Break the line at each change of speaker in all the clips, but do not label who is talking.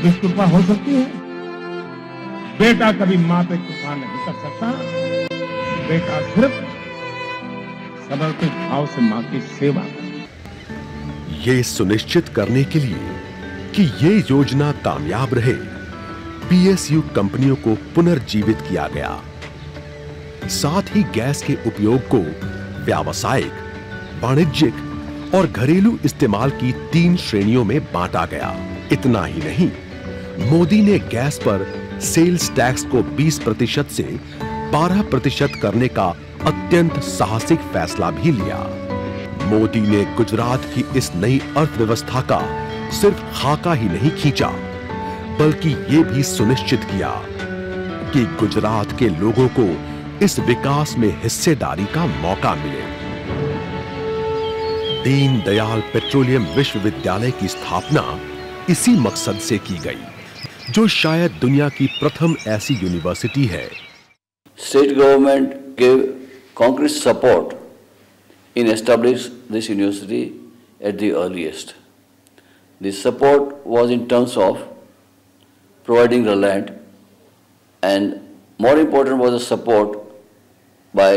जिस कृपा हो सकती है, बेटा कभी माँ पे कृपा नहीं कर सकता। बेटा सिर्फ समर्पित भाव से माँ की सेवा करे।
ये सुनिश्चित करने के लिए कि ये योजना कामयाब रहे, पीएसयू कंपनियों को पुनर्जीवित किया गया। साथ ही गैस के उपयोग को व्यावसायिक, वाणिज्यिक और घरेलू इस्तेमाल की 3 श्रेणियों में बांटा गया। इतना ही नहीं, मोदी ने गैस पर सेल्स टैक्स को 20% से 12% करने का अत्यंत साहसिक फैसला भी लिया। मोदी ने गुजरात की इस नई अर्थव्यवस्था का सिर्फ खाका ही नहीं खींचा, बल्कि ये भी सुनिश्चित किया कि गुजरात के लोगों को इस विकास में हिस्सेदारी का मौका मिले। दीनदयाल पेट्रोलियम विश्वविद्यालय की स्थापना इसी मकसद से की गई, जो शायद दुनिया की प्रथम ऐसी यूनिवर्सिटी है।
State government gave concrete support in establishing this university at the earliest. This support was in terms of providing the land, and more important was the support by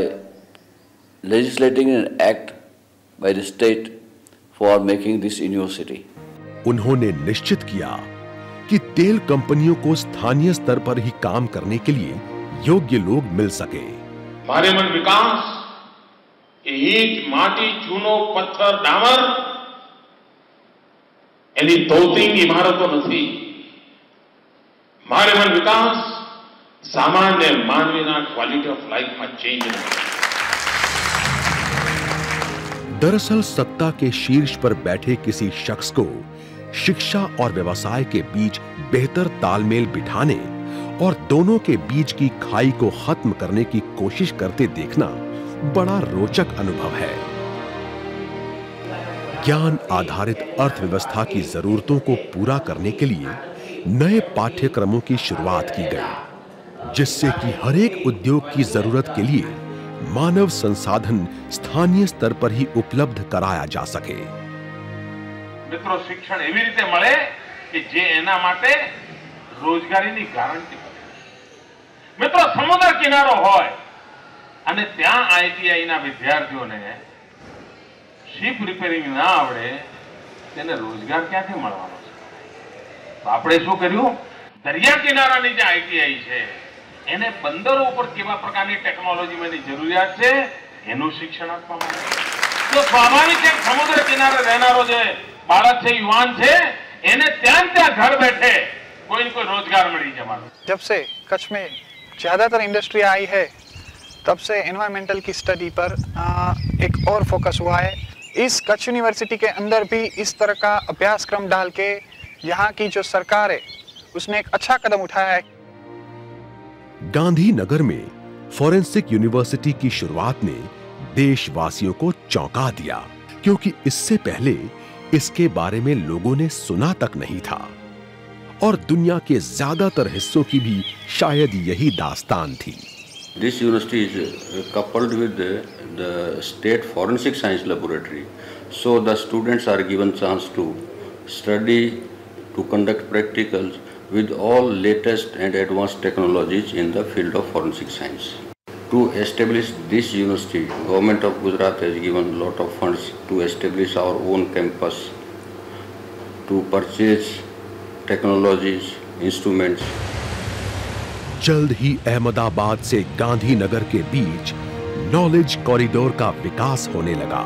legislating an act by the state for making this university.
उन्होंने निश्चित किया कि तेल कंपनियों को स्थानीय स्तर पर ही काम करने के लिए योग्य लोग मिल सके।
भारेमन विकास ईंट, माटी, चूनो, पत्थर, डामर એની તોતિંગ ઇમારતો નથી। ભારેમન વિકાસ સામાન્ય માનવીના ક્વોલિટી ઓફ લાઈફમાં ચેન્જ નથી।
दरअसल सत्ता के शीर्ष पर बैठे किसी शख्स को शिक्षा और व्यवसाय के बीच बेहतर तालमेल बिठाने और दोनों के बीच की खाई को खत्म करने की कोशिश करते देखना बड़ा रोचक अनुभव है। ज्ञान आधारित अर्थव्यवस्था की जरूरतों को पूरा करने के लिए नए पाठ्यक्रमों की शुरुआत की गई, जिससे कि हर एक उद्योग की जरूरत के लिए मानव संसाधन स्थानीय स्तर पर ही उपलब्ध कराया जा सके।
मित्रों, शिक्षण एवी रीते मळे कि जे एना माटे रोजगारीनी गारंटी करे। मित्रों, समुद्र किनारो होय अने त्यां आईटीआई ना विद्यार्थीओने શીપ રિપેરિંગ ના આવડે તેને રોજગાર ક્યાંથી મળવાનો છે? તો આપણે શું કર્યું? દરિયા કિનારાની જે આઈટીઆઈ છે એને બંદરો ઉપર કેવા પ્રકારની ટેકનોલોજીની જરૂરિયાત છે એનું શિક્ષણ આપવામાં આવે। તો સ્વાભાવિક છે સમુદ્ર કિનારે રહેનારો જે બાળક છે, યુવાન છે, એને ત્યાં ઘર બેઠે કોઈ ને કોઈ રોજગાર મળી જવાનો।
जब से कच्छ में ज़्यादातर इंडस्ट्री आई है, तब से एनवायरमेंटल की स्टडी पर एक और फोकस हुआ है। इस कच्छ यूनिवर्सिटी के अंदर भी इस तरह का अभ्यासक्रम डाल के यहाँ की जो सरकार है उसने एक अच्छा कदम उठाया है।
गांधीनगर में फॉरेंसिक यूनिवर्सिटी की शुरुआत ने देशवासियों को चौंका दिया, क्योंकि इससे पहले इसके बारे में लोगों ने सुना तक नहीं था और दुनिया के ज्यादातर हिस्सों की भी शायद यही दास्तान थी।
This university is coupled with the State Forensic Science Laboratory, so the students are given chance to study, to conduct practicals with all latest and advanced technologies in the field of forensic science. To establish this university, Government of Gujarat has given a lot of funds to establish our own campus, to purchase technologies, instruments.
जल्द ही अहमदाबाद से गांधीनगर के बीच knowledge corridor का विकास होने लगा।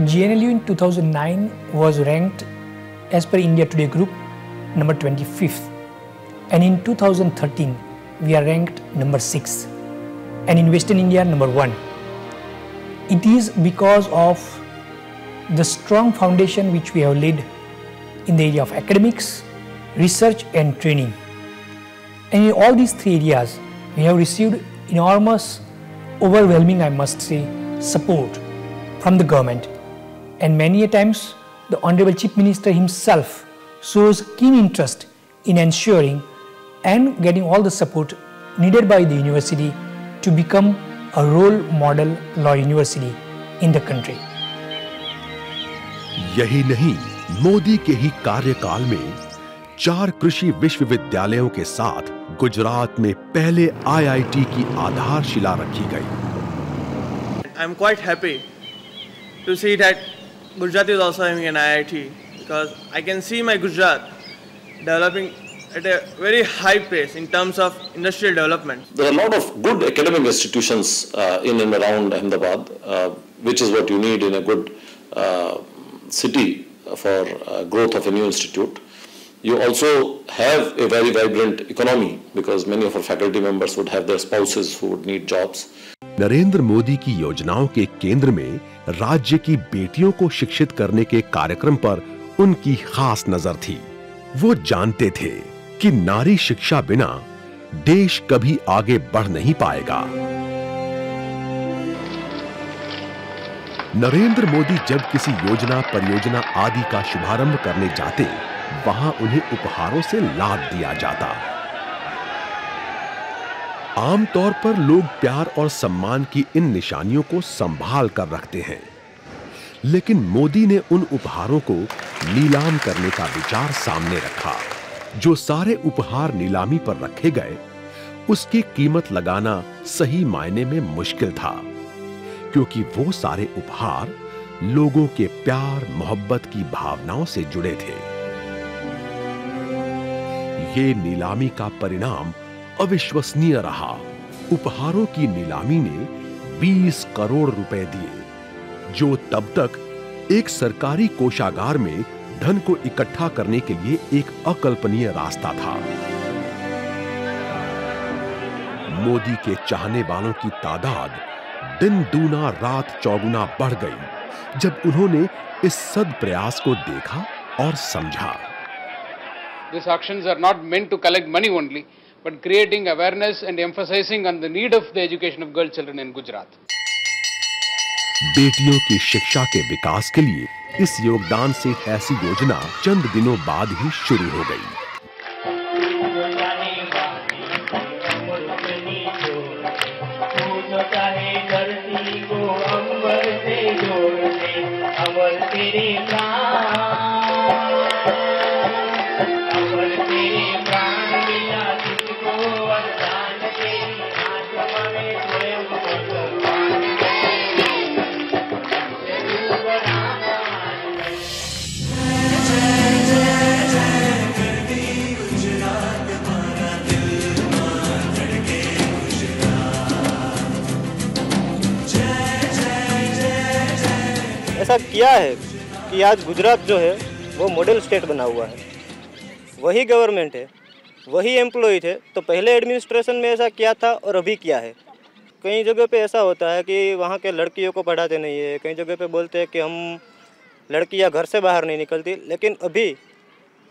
GNLU in 2009 was ranked as per India Today Group number 25th, and in 2013 we are ranked number 6, and in Western India number 1. It is because of the strong foundation which we have laid in the area of academics, research and training, and in all these 3 areas we have received enormous, overwhelming, I must say, support from the government, and many a times the Honorable Chief Minister himself shows keen interest in ensuring and getting all the support needed by the university to become a role model law university in the country.
यही नहीं, मोदी के ही कार्यकाल में 4 कृषि विश्वविद्यालयों के साथ गुजरात में पहले IIT की आधारशिला रखी गई।
I am quite happy to see that Gujarat is also having an IIT, because I can see my Gujarat developing at a very high pace in terms of industrial development.
There are a lot of good academic institutions in and around Ahmedabad, which is what you need in a good city for growth of a new institute. You also have a very vibrant economy, because many of our faculty members would have their spouses who would need jobs.
Narendra Modi की योजनाओं के केंद्र में राज्य की बेटियों को शिक्षित करने के कार्यक्रम पर उनकी खास नजर थी। वो जानते थे कि नारी शिक्षा बिना देश कभी आगे बढ़ नहीं पाएगा। नरेंद्र मोदी जब किसी योजना, परियोजना आदि का शुभारंभ करने जाते, वहां उन्हें उपहारों से लाद दिया जाता। आमतौर पर लोग प्यार और सम्मान की इन निशानियों को संभाल कर रखते हैं, लेकिन मोदी ने उन उपहारों को नीलाम करने का विचार सामने रखा। जो सारे उपहार नीलामी पर रखे गए, उसकी कीमत लगाना सही मायने में मुश्किल था, क्योंकि वो सारे उपहार लोगों के प्यार, मोहब्बत की भावनाओं से जुड़े थे। ये नीलामी का परिणाम अविश्वसनीय रहा। उपहारों की नीलामी ने 20 करोड़ रुपए दिए, जो तब तक एक सरकारी कोषागार में धन को इकट्ठा करने के लिए एक अकल्पनीय रास्ता था। मोदी के चाहने वालों की तादाद दिन दूना रात चौगुना बढ़ गई जब उन्होंने इस सद्प्रयास को देखा और समझा।
These auctions are not meant to collect money only, but creating awareness and emphasizing on the need of the education of girl children in Gujarat.
बेटियों की शिक्षा के विकास के लिए इस योगदान से ऐसी योजना चंद दिनों बाद ही शुरू हो गई।
ऐसा किया है कि आज गुजरात जो है वो मॉडल स्टेट बना हुआ है। वही गवर्नमेंट है, वही एम्प्लॉय थे, तो पहले एडमिनिस्ट्रेशन में ऐसा किया था और अभी किया है। कई जगह पे ऐसा होता है कि वहाँ के लड़कियों को पढ़ाते नहीं है, कई जगह पे बोलते हैं कि हम लड़कियाँ घर से बाहर नहीं निकलती, लेकिन अभी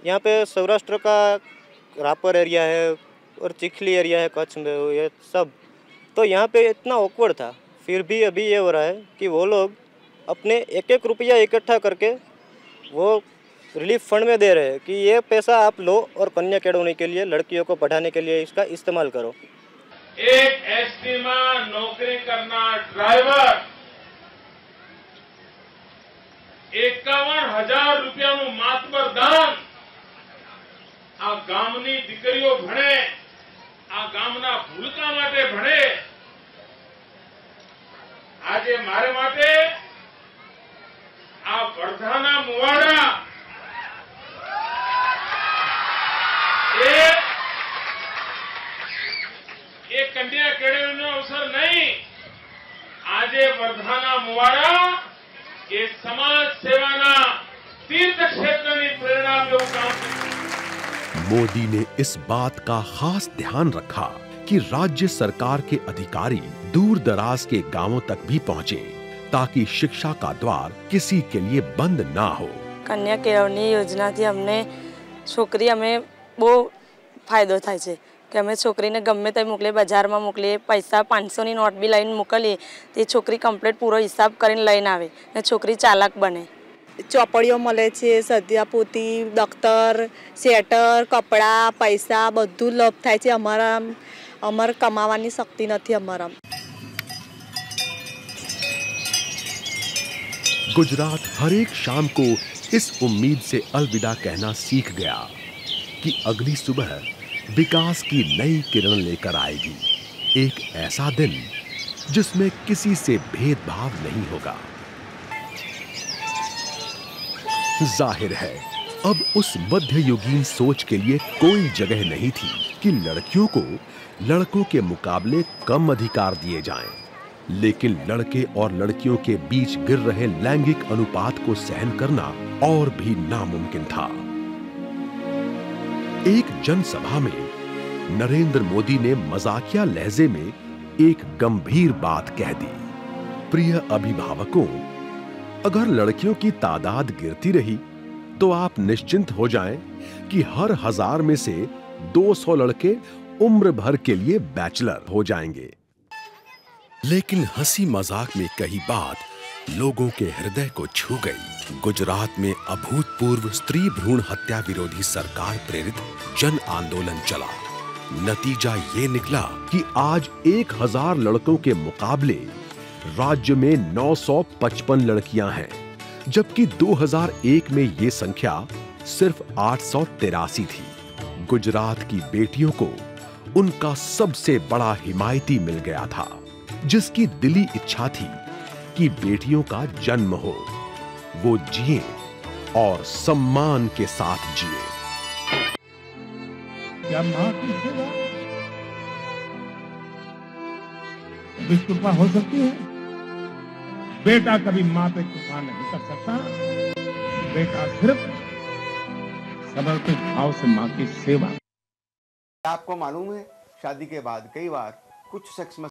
यहाँ पे सौराष्ट्र का रापर एरिया है और चिखली एरिया है कच्छ में, ये सब तो यहाँ पे इतना ऑकवर्ड था। फिर भी अभी ये हो रहा है कि वो लोग अपने एक एक रुपया इकट्ठा करके वो रिलीफ फंड में दे रहे हैं कि ये पैसा आप लो और कन्या केळवणी के लिए, लड़कियों को पढ़ाने के लिए इसका इस्तेमाल करो।
एक एसटी में नौकरी करना ड्राइवर 51,000 રૂપિયાનું માતબર દાન આ ગામની દીકરીઓ ભણે, આ ગામના ભૂલકા માટે ભણે। આજે મારે માટે આ વર્ધાના મુવાડા એ કન્યા કેળવણીનો અવસર નહીં, આજે વર્ધાના મુવાડા એ સમાજ સેવાના तीर्थ क्षेत्रनी प्रेरणा में काम।
मोदी ने इस बात का खास ध्यान रखा कि राज्य सरकार के अधिकारी दूर दराज के गांवों तक भी पहुंचे, ताकि शिक्षा का द्वार किसी के लिए बंद ना हो।
कन्या केळवणी योजना थी हमने छोकरी अमे बहु फायदो थाय छे कि अमे छोकरीने गमे ते मोकले, बजार में मोकलीए, पैसा 500 ની નોટ बी लईने मोकलीए ते छोकरी कम्प्लीट पूरो हिसाब करीने लईने आवे ने छोकरी चालाक बने।
ચોપડીઓ મળે છે, સદ્યાપોતી, દફતર, સ્વેટર, કપડાં, પૈસા બધું લપ થાય છે। અમારે કમાવાની શક્તિ નથી અમારા।
गुजरात हर एक शाम को इस उम्मीद से अलविदा कहना सीख गया कि अगली सुबह विकास की नई किरण लेकर आएगी, एक ऐसा दिन जिसमें किसी से भेदभाव नहीं होगा। जाहिर है अब उस मध्ययुगीन सोच के लिए कोई जगह नहीं थी कि लड़कियों को लड़कों के मुकाबले कम अधिकार दिए जाएं, लेकिन लड़के और लड़कियों के बीच गिर रहे लैंगिक अनुपात को सहन करना और भी नामुमकिन था। एक जनसभा में नरेंद्र मोदी ने मजाकिया लहजे में एक गंभीर बात कह दी। प्रिय अभिभावकों, अगर लड़कियों की तादाद गिरती रही तो आप निश्चिंत हो जाएं कि हर 1000 में से 200 लड़के उम्र भर के लिए बैचलर हो जाएंगे। लेकिन हंसी मजाक में कही बात लोगों के हृदय को छू गई। गुजरात में अभूतपूर्व स्त्री भ्रूण हत्या विरोधी सरकार प्रेरित जन आंदोलन चला। नतीजा ये निकला कि आज 1000 लड़कों के मुकाबले राज्य में 955 लड़कियां हैं, जबकि 2001 में ये संख्या सिर्फ 883 थी। गुजरात की बेटियों को उनका सबसे बड़ा हिमायती मिल गया था, जिसकी दिली इच्छा थी कि बेटियों का जन्म हो, वो जिए और सम्मान के साथ जिए।
क्या मां की सेवा कृपा हो सकती है? बेटा कभी मां पे कृपा नहीं कर सकता। बेटा सिर्फ समर्पित भाव से मां की सेवा।
आपको मालूम है, शादी के बाद कई बार कुछ सेक्स में